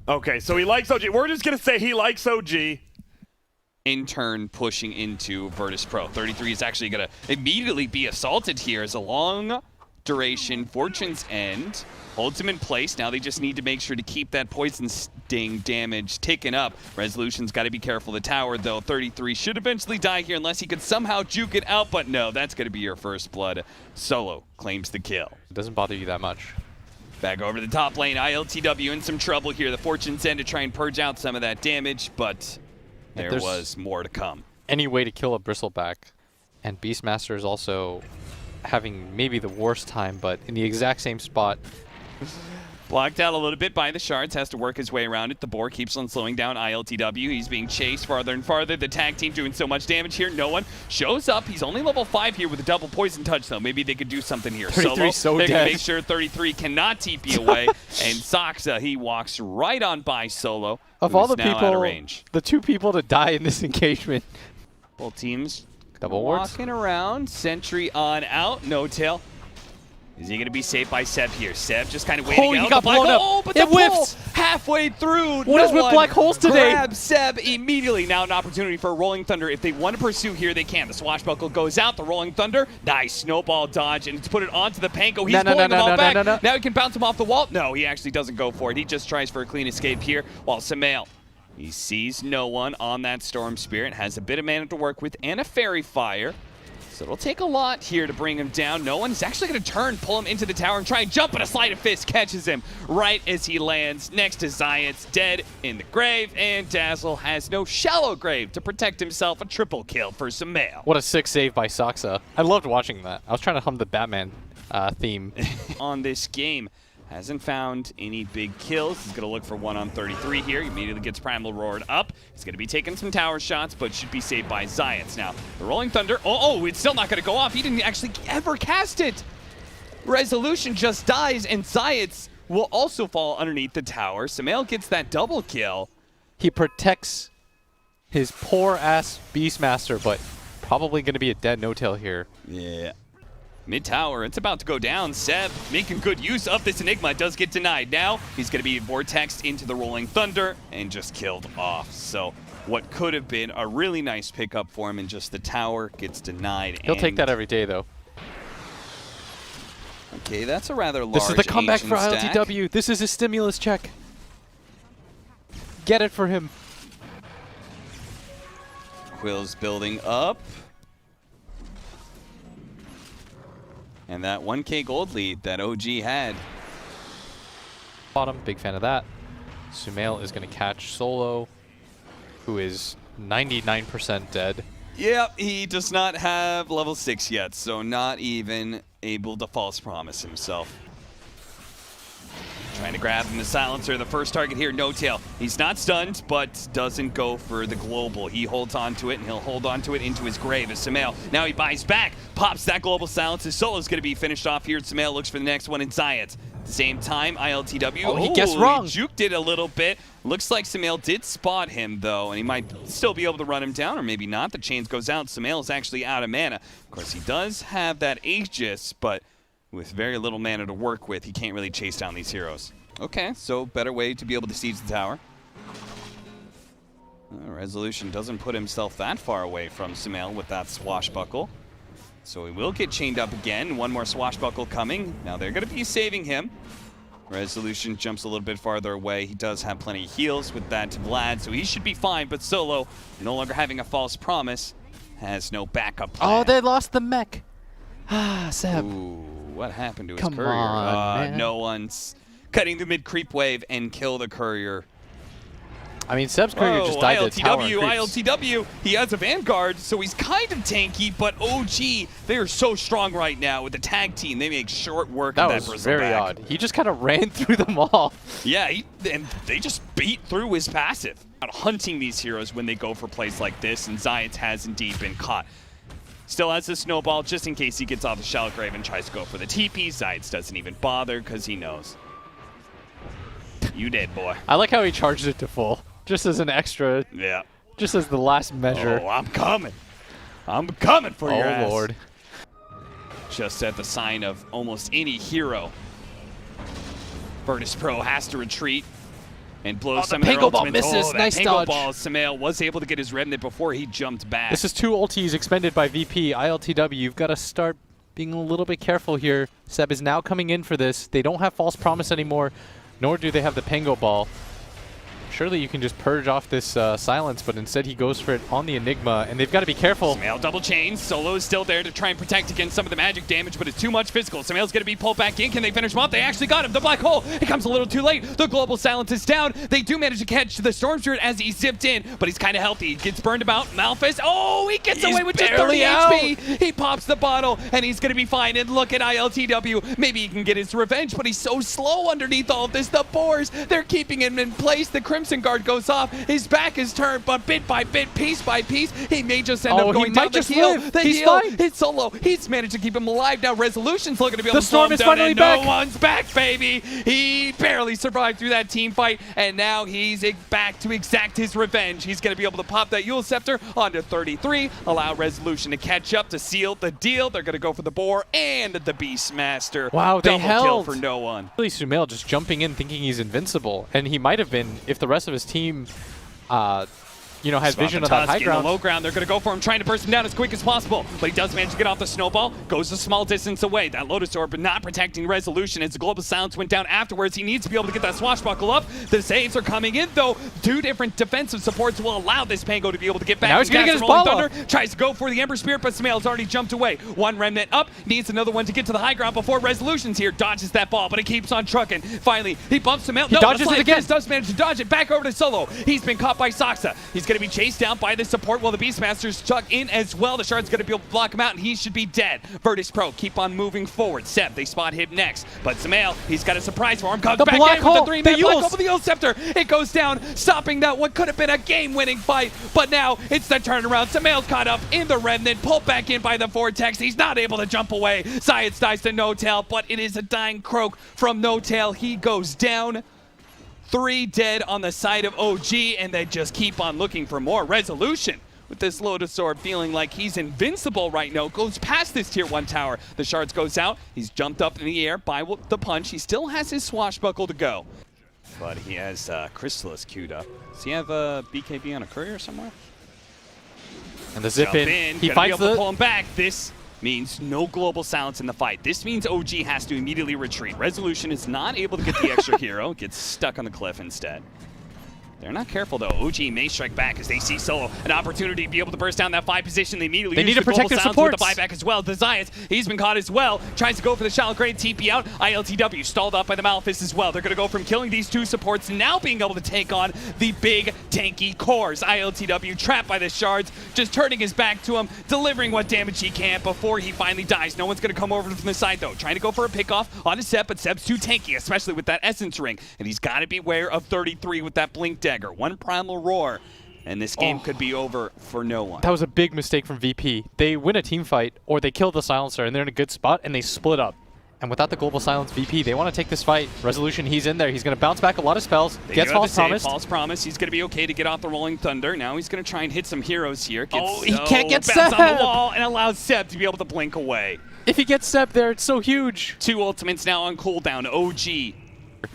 Okay, so he likes OG. We're just going to say he likes OG. In turn, pushing into Virtus Pro. 33 is actually going to immediately be assaulted here as a long duration Fortune's End holds him in place. Now they just need to make sure to keep that poison sting damage ticking up. Resolution's got to be careful. The tower, though, 33 should eventually die here unless he could somehow juke it out, but no, that's going to be your first blood. Solo claims the kill. It doesn't bother you that much. Back over to the top lane. ILTW in some trouble here. The Fortune's End to try and purge out some of that damage, but there was more to come. Any way to kill a Bristleback. And Beastmaster is also having maybe the worst time, but in the exact same spot. Blocked out a little bit by the shards, has to work his way around it. The boar keeps on slowing down ILTW. He's being chased farther and farther. The tag team doing so much damage here. No one shows up. He's only level 5 here with a double poison touch, though. Maybe they could do something here. 33 so they dead. can make sure 33 cannot TP away. And Saxa, he walks right on by Solo. Of all the now people, out of range. the 2 people to die in this engagement. Both teams Double wards. walking around. Sentry on out. No tail. Is he going to be saved by Seb here? Seb just kind of waiting out. He got blown up. Oh, but it the pull whiffs. halfway through. What is with black holes today? Grab Seb immediately. Now an opportunity for Rolling Thunder. If they want to pursue here, they can. The Swashbuckle goes out. The Rolling Thunder. Nice snowball dodge. And it's put it onto the Panko. He's pulling them all back. Now he can bounce him off the wall. No, he actually doesn't go for it. He just tries for a clean escape here. While Samael, he sees no one on that Storm Spirit. Has a bit of mana to work with and a Fairy Fire. So it'll take a lot here to bring him down. No one's actually going to turn, pull him into the tower, and try and jump, but a sleight of fist catches him right as he lands next to Zayat's dead in the grave, and Dazzle has no shallow grave to protect himself. A triple kill for Samael. What a sick save by Saxa. I loved watching that. I was trying to hum the Batman theme. On this game. Hasn't found any big kills. He's going to look for one on 33 here. He immediately gets Primal Roared up. He's going to be taking some tower shots, but should be saved by Zayats. Now, the Rolling Thunder. Oh, it's still not going to go off. He didn't actually ever cast it. Resolution just dies, and Zayats will also fall underneath the tower. Samael gets that double kill. He protects his poor-ass Beastmaster, but probably going to be a dead no-tail here. Yeah. Mid-tower, it's about to go down. Seb making good use of this Enigma, does get denied. Now he's going to be vortexed into the Rolling Thunder and just killed off. So what could have been a really nice pickup for him in just the tower gets denied. He'll take that every day, though. Okay, that's a rather large This is the comeback for stack. ILTW. This is his stimulus check. Get it for him. Quill's building up. And that 1K gold lead that OG had. Bottom, big fan of that. Sumail is going to catch Solo, who is 99% dead. Yep, he does not have level 6 yet, so not even able to false promise himself. Trying to grab him the silencer, the first target here, No Tail. He's not stunned, but doesn't go for the global. He holds on to it, and he'll hold on to it into his grave as Samael. Now he buys back, pops that global silencer. Solo's going to be finished off here. Samael looks for the next one in Zayat. At the same time, ILTW. Oh, he guessed wrong. He juked it a little bit. Looks like Samael did spot him, though, and he might still be able to run him down, or maybe not. The chains goes out. Samael is actually out of mana. Of course, he does have that Aegis, but with very little mana to work with, he can't really chase down these heroes. Okay, so better way to be able to siege the tower. Resolution doesn't put himself that far away from Samael with that swashbuckle. So he will get chained up again. One more swashbuckle coming. Now they're going to be saving him. Resolution jumps a little bit farther away. He does have plenty of heals with that Vlad, so he should be fine. But Solo, no longer having a false promise, has no backup plan. Oh, they lost the mech. Ah, Seb. Ooh, what happened to his Come courier? on, man. No one's cutting the mid-creep wave and kill the courier. I mean, Seb's courier just died to the tower. ILTW, he has a Vanguard, so he's kind of tanky, but OG, they are so strong right now with the tag team. They make short work of that Bristleback. That was very odd. He just kind of ran through them all. Yeah, and they just beat through his passive. Hunting these heroes when they go for plays like this, and Zayat has indeed been caught. Still has the snowball just in case he gets off the shallow grave and tries to go for the TP. Zayat doesn't even bother because he knows. You dead, boy. I like how he charged it to full, just as an extra. Yeah. Just as the last measure. Oh, I'm coming. I'm coming for your ass. Oh, Lord. Just at the sign of almost any hero, Virtus Pro has to retreat. and blows the some of their Pango Ball ultimates. misses. That Nice Pango dodge. Ball, Sumail was able to get his remnant before he jumped back. This is 2 ultis expended by VP. ILTW, you've got to start being a little bit careful here. Seb is now coming in for this. They don't have False Promise anymore, nor do they have the Pango Ball. Surely you can just purge off this silence, but instead he goes for it on the Enigma, and they've got to be careful. Sumail double chains. Solo is still there to try and protect against some of the magic damage, but it's too much physical. Sumail's going to be pulled back in. Can they finish him off? They actually got him. The black hole. It comes a little too late. The global silence is down. They do manage to catch the Storm Spirit as he zipped in, but he's kind of healthy. He gets burned about. Malphus. Oh, he gets away with just 30 HP. He pops the bottle, and he's going to be fine. And look at ILTW. Maybe he can get his revenge, but he's so slow underneath all of this. The boars, they're keeping him in place. The Crimson Guard goes off. His back is turned, but bit by bit, piece by piece, he may just end up going down. The heal. The heal. It's Solo. He's managed to keep him alive. Now Resolution's looking to be able to slow him down, and no one's back, baby. He barely survived through that team fight, and now he's back to exact his revenge. He's going to be able to pop that Yule Scepter onto 33, allow Resolution to catch up to seal the deal. They're going to go for the Boar and the Beastmaster. Wow, they held. Double kill for no one. Really, Sumail just jumping in thinking he's invincible, and he might have been if the rest of his team has vision of that high ground. In the low ground, they're going to go for him, trying to burst him down as quick as possible. But he does manage to get off the snowball, goes a small distance away. That Lotus Orb, but not protecting Resolution as the global silence went down afterwards. He needs to be able to get that swashbuckle up. The saves are coming in, though. 2 different defensive supports will allow this Pango to be able to get back. Now he's going to get his ball Thunder tries to go for the Ember Spirit, but Sumail's already jumped away. 1 remnant up, needs another one to get to the high ground before Resolution's here. Dodges that ball, but it keeps on trucking. Finally, he bumps him out. He dodges it again. Does manage to dodge it. Back over to Solo. He's been caught by Saksa. He's going to be chased down by the support while the Beastmaster's stuck in as well. The Shard's going to be able to block him out, and he should be dead. Virtus Pro keep on moving forward. Seb, they spot him next. But Sumail, he's got a surprise for him. Comes back in with the 3-man black hole with the Yule Scepter. It goes down, stopping that what could have been a game-winning fight. But now it's the turnaround. Sumail's caught up in the Remnant, pulled back in by the Vortex. He's not able to jump away. Science dies to No Tail, but it is a dying croak from No Tail. He goes down. 3 dead on the side of OG, and they just keep on looking for more. Resolution with this Lotus Orb feeling like he's invincible right now. Goes past this tier 1 tower. The Shards goes out. He's jumped up in the air by the punch. He still has his swashbuckle to go. But he has Chrysalis queued up. Does he have a BKB on a courier somewhere? And the zip in. He finds the pull him back. This means no global silence in the fight. This means OG has to immediately retreat. Resolution is not able to get the extra hero. Gets stuck on the cliff instead. They're not careful, though. OG may strike back as they see Solo an opportunity to be able to burst down that 5 position. They immediately need to protect their supports. With the buyback as well. The Zayas, he's been caught as well. Tries to go for the shallow grade TP out. ILTW stalled up by the Malphus as well. They're going to go from killing these 2 supports, now being able to take on the big tanky cores. ILTW trapped by the Shards, just turning his back to him, delivering what damage he can before he finally dies. No one's going to come over from the side, though. Trying to go for a pickoff on his Seb, but Seb's too tanky, especially with that Essence Ring. And he's got to beware of 33 with that Blink Dagger. 1 Primal Roar, and this game could be over for no one. That was a big mistake from VP. They win a team fight, or they kill the Silencer, and they're in a good spot, and they split up. And without the global silence VP, they want to take this fight. Resolution, he's in there. He's going to bounce back a lot of spells. Gets False Promise. False Promise. He's going to be okay to get off the Rolling Thunder. Now he's going to try and hit some heroes here. He can't get Seb on the wall and allows Seb to be able to blink away. If he gets Seb there, it's so huge. 2 ultimates now on cooldown. OG.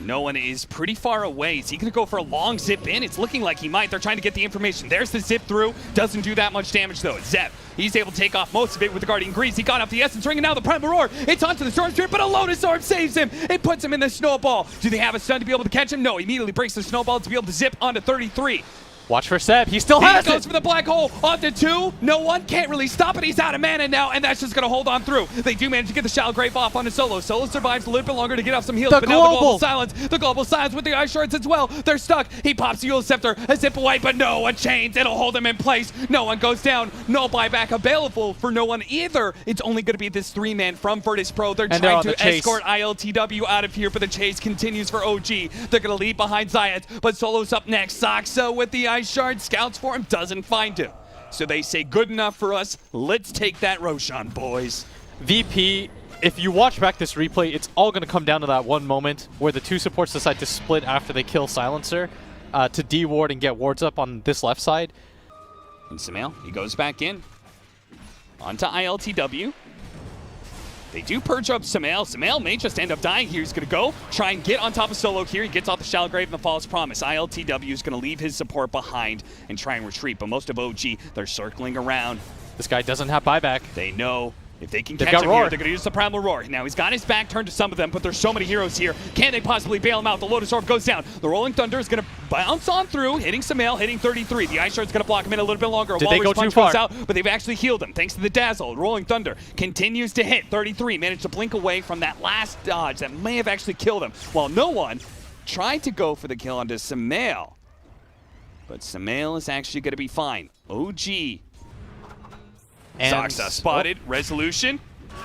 No one is pretty far away. Is he going to go for a long zip in? It's looking like he might. They're trying to get the information. There's the zip through. Doesn't do that much damage, though. Zep, he's able to take off most of it with the Guardian Grease. He got off the Essence Ring, and now the Primal Roar. It's onto the Storm Spirit, but a Lotus Orb saves him. It puts him in the Snowball. Do they have a stun to be able to catch him? No. He immediately breaks the Snowball to be able to zip onto 33. Watch for Seb. He still has it. He goes for the black hole onto 2. No one can't really stop it. He's out of mana now, and that's just going to hold on through. They do manage to get the Shallow Grave off onto Solo. Solo survives a little bit longer to get off some heals, but now the global silence. The global silence with the Ice Shards as well. They're stuck. He pops the Yule Scepter, a zip away, but no one chains. It'll hold him in place. No one goes down. No buyback available for no one either. It's only going to be this 3-man from Virtus Pro. They're trying to escort ILTW out of here, but the chase continues for OG. They're going to leave behind Zayat, but Solo's up next. Saksa with the Ice Shard. Scouts for him, doesn't find him. So they say, good enough for us. Let's take that Roshan, boys. VP, if you watch back this replay, it's all going to come down to that one moment where the 2 supports decide to split after they kill Silencer to de-ward and get wards up on this left side. And Sumail, he goes back in. Onto ILTW. They do perch up Samael. Samael may just end up dying here. He's going to go try and get on top of Solo here. He gets off the Shallow Grave and the False Promise. ILTW is going to leave his support behind and try and retreat. But most of OG, they're circling around. This guy doesn't have buyback. They know if they can They've catch got him Roar. here, they're going to use the Primal Roar. Now he's got his back turned to some of them, but there's so many heroes here. Can they possibly bail him out? The Lotus Orb goes down. The Rolling Thunder is going to bounce on through, hitting Samael, hitting 33. The Ice Shard's going to block him in a little bit longer. Did they go Punch too far? goes out, but they've actually healed him thanks to the Dazzle. Rolling Thunder continues to hit 33. Managed to blink away from that last dodge that may have actually killed him, while no one tried to go for the kill onto Samael. But Samael is actually going to be fine. OG. And Soxa spotted. Resolution.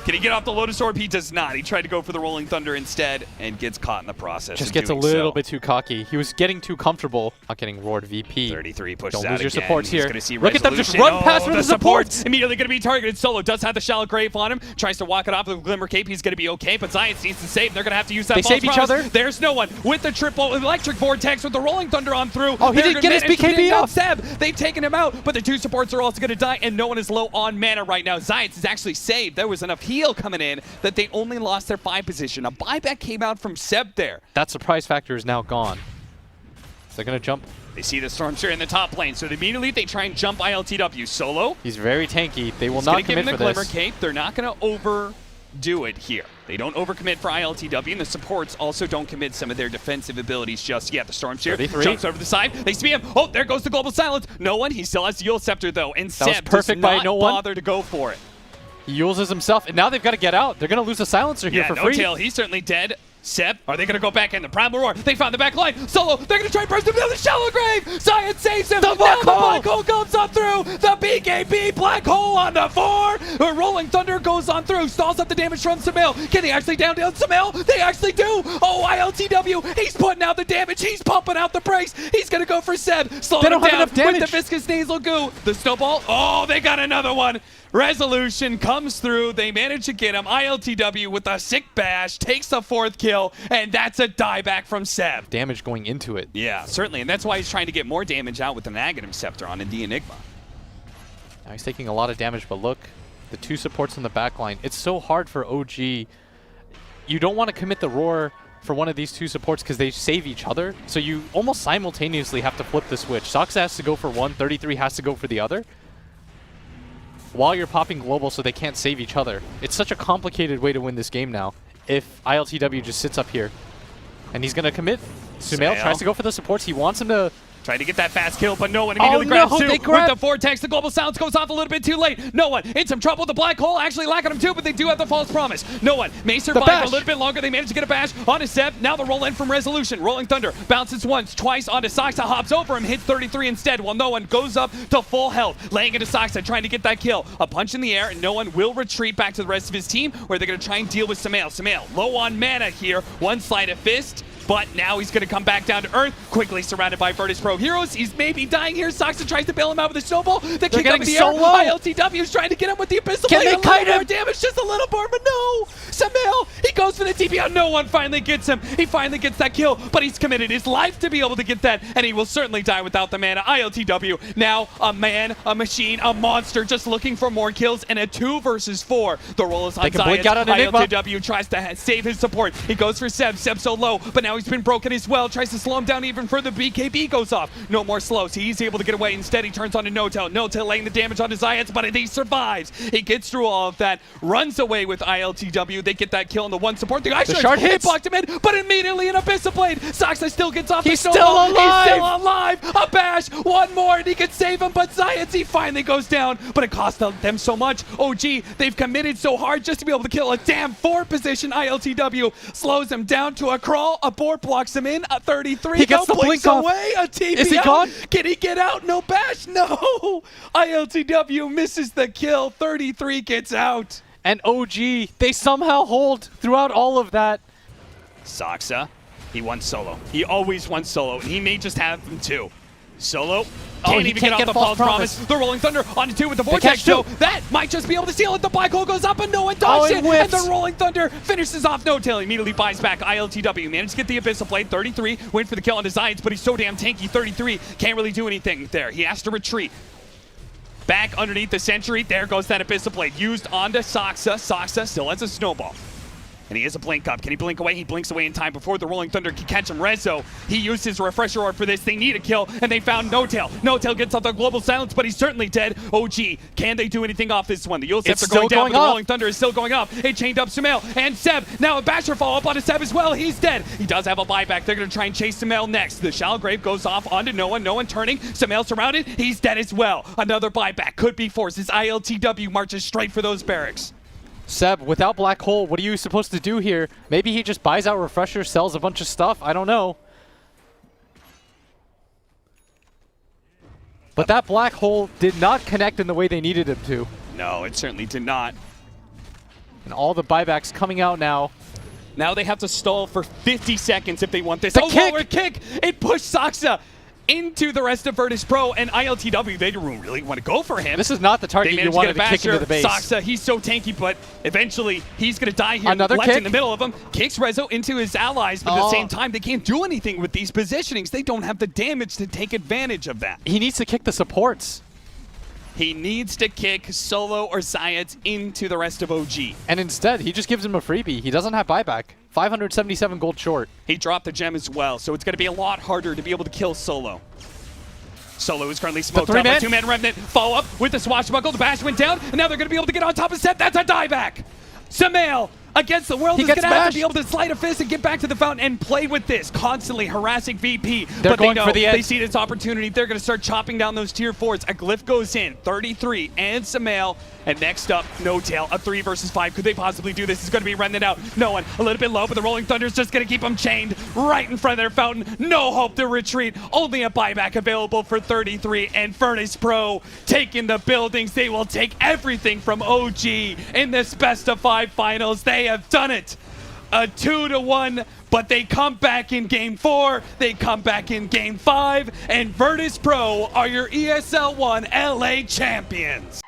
Can he get off the Lotus Orb? He does not. He tried to go for the Rolling Thunder instead and gets caught in the process. Just gets a little bit too cocky. He was getting too comfortable. Not getting roared VP. 33 pushes Don't out lose your again. supports He's here. gonna see Look at them just Resolution. run past for the supports. Immediately going to be targeted. Solo does have the Shallow Grave on him. Tries to walk it off with a Glimmer Cape. He's going to be okay, but Zions needs to save. They're going to have to use that They False save each Promise. other. There's no one with the triple Electric Vortex with the Rolling Thunder on through. Oh, he didn't get his BKB off. Seb. They've taken him out, but the two supports are also going to die, and no one is low on mana right now. Zions is actually saved. There was enough heal coming in that they only lost their 5 position. A buyback came out from Seb there. That surprise factor is now gone. So they're going to jump. They see the Stormshare in the top lane, so immediately they try and jump ILTW. Solo. He's very tanky. They will He's not gonna give commit him for the Glimmer this. Cape. They're not going to overdo it here. They don't overcommit for ILTW, and the supports also don't commit some of their defensive abilities just yet. The Stormshare 33. jumps over the side. They see him. Oh, there goes the Global Silence. No one. He still has the Yule Scepter, though, and That was Seb perfect does by not no one. bother to go for it. He uses himself, and now they've got to get out. They're going to lose the silencer here Yeah, for no free. tail. He's certainly dead. Seb, are they going to go back in? The Primal Roar. They found the back line. Solo, they're going to try and burst him down the Shallow Grave. Science saves him. The black now hole. the black hole comes on through. The BKB black hole on the 4. The Rolling Thunder goes on through. Stalls up the damage from Samael. Can they actually down Samael? They actually do. Oh, ILTW. He's putting out the damage. He's pumping out the brakes. He's going to go for Seb. Slowing They don't him have down enough damage. with the Viscous Nasal Goo. The Snowball. Oh, they got another one. Resolution comes through. They manage to get him. ILTW with a sick bash takes the 4th kill, and that's a dieback from Seb. Damage going into it. Yeah, certainly, and that's why he's trying to get more damage out with the Aghanim Scepter on the Enigma. Now he's taking a lot of damage, but look, the 2 supports in the back line. It's so hard for OG. You don't want to commit the Roar for one of these 2 supports because they save each other. So you almost simultaneously have to flip the switch. Soxa has to go for one, 33 has to go for the other, while you're popping global so they can't save each other. It's such a complicated way to win this game now if ILTW just sits up here. And he's going to commit. Sumail tries to go for the supports. He wants him to... Trying to get that fast kill, but no one immediately grabs two with the Vortex. The Global Silence goes off a little bit too late. No one in some trouble. The Black Hole actually lacking him too, but they do have the False Promise. No one may survive for a little bit longer. They manage to get a bash onto Seb. Now the roll in from Resolution. Rolling Thunder bounces once, twice onto Soxa, hops over him, hits 33 instead, while no one goes up to full health, laying into Soxa, trying to get that kill. A punch in the air, and no one will retreat back to the rest of his team, where they're going to try and deal with Samael. Samael, low on mana here. One sleight of fist. But now he's going to come back down to earth, quickly surrounded by Virtus Pro heroes. He's maybe dying here. Soxa tries to bail him out with a snowball. The kick up in the air. ILTW is trying to get him with the Abyssal Blade. Can they kite him? Damage, just a little more, but no. Samael, he goes for the TP out. No one finally gets him. He finally gets that kill, but he's committed his life to be able to get that, and he will certainly die without the mana. ILTW, now a man, a machine, a monster, just looking for more kills, and a 2 versus 4. The roll is on Zion. ILTW tries to save his support. He goes for Seb. Seb's so low, but now he's been broken as well. Tries to slow him down even further. BKB goes off. No more slows. He's able to get away. Instead, he turns on to No-Tail. No-Tail laying the damage on his Zions, but he survives. He gets through all of that, runs away with ILTW. They get that kill on the one support. The Ice Shard hits. Blocked him in, but immediately an Abyssal Blade. Soxa still gets off. He's still alive. He's still alive. A bash. One more, and he can save him, but Zions, he finally goes down, but it cost them so much. OG, they've committed so hard just to be able to kill a damn 4 position. ILTW slows him down to a crawl. A board blocks him in. A 33. He gets the blink away. A TP. Is he gone? Can he get out? No bash. No. ILTW misses the kill. 33 gets out. And OG, they somehow hold throughout all of that. Soxa, he won solo. He always won solo, and he may just have them too. Solo. Can't even get off the False Promise. The Rolling Thunder onto 2 with the Vortex, so that might just be able to steal it. The Black Hole goes up, and no one dodged it. And the Rolling Thunder finishes off No-Tail. Immediately buys back. ILTW managed to get the Abyssal Blade. 33 went for the kill on Designs, but he's so damn tanky. 33 can't really do anything there. He has to retreat. Back underneath the Sentry. There goes that Abyssal Blade. Used onto Saksa. Saksa still has a snowball. And he has a blink up. Can he blink away? He blinks away in time before the Rolling Thunder can catch him. Rezo, he used his refresher orb for this. They need a kill, and they found No-Tail. No-Tail gets off the global silence, but he's certainly dead. OG, can they do anything off this one? The Yule Scepter going down, but the Rolling Thunder is still going up. It chained up Sumail and Seb. Now a Basher follow-up onto Seb as well. He's dead. He does have a buyback. They're going to try and chase Sumail next. The Shallow Grave goes off onto no one. No one turning. Sumail surrounded. He's dead as well. Another buyback could be forced as ILTW marches straight for those barracks. Seb, without Black Hole, what are you supposed to do here? Maybe he just buys out Refresher, sells a bunch of stuff. I don't know. But that Black Hole did not connect in the way they needed him to. No, it certainly did not. And all the buybacks coming out now. Now they have to stall for 50 seconds if they want this. The kick! Lower kick! It pushed Saksa into the rest of Virtus Pro, and ILTW, they don't really want to go for him. This is not the target you wanted to kick into the base. Saksa, he's so tanky, but eventually he's going to die here. Another left kick in the middle of him. Kicks Rezo into his allies, but at the same time, they can't do anything with these positionings. They don't have the damage to take advantage of that. He needs to kick the supports. He needs to kick Solo or Zayat into the rest of OG. And instead, he just gives him a freebie. He doesn't have buyback. 577 gold short. He dropped the gem as well, so it's going to be a lot harder to be able to kill Solo. Solo is currently smoked up. A two-man Remnant follow up with the swashbuckle. The bash went down, and now they're going to be able to get on top of Seth. That's a dieback. Sumail against the world is going to have to be able to slide a fist and get back to the fountain and play with this, constantly harassing VP. They're but going they know for the edge. They see this opportunity. They're going to start chopping down those tier 4s. A glyph goes in, 33, and Sumail. And next up, No-Tail, a 3 versus 5. Could they possibly do this? It's going to be Remnant out. No one, a little bit low, but the Rolling Thunder is just going to keep them chained right in front of their fountain. No hope to retreat. Only a buyback available for 33. And Virtus Pro taking the buildings. They will take everything from OG in this best-of-5 finals. They have done it. A 2-1, but they come back in Game 4, they come back in Game 5, and Virtus Pro are your ESL One LA champions.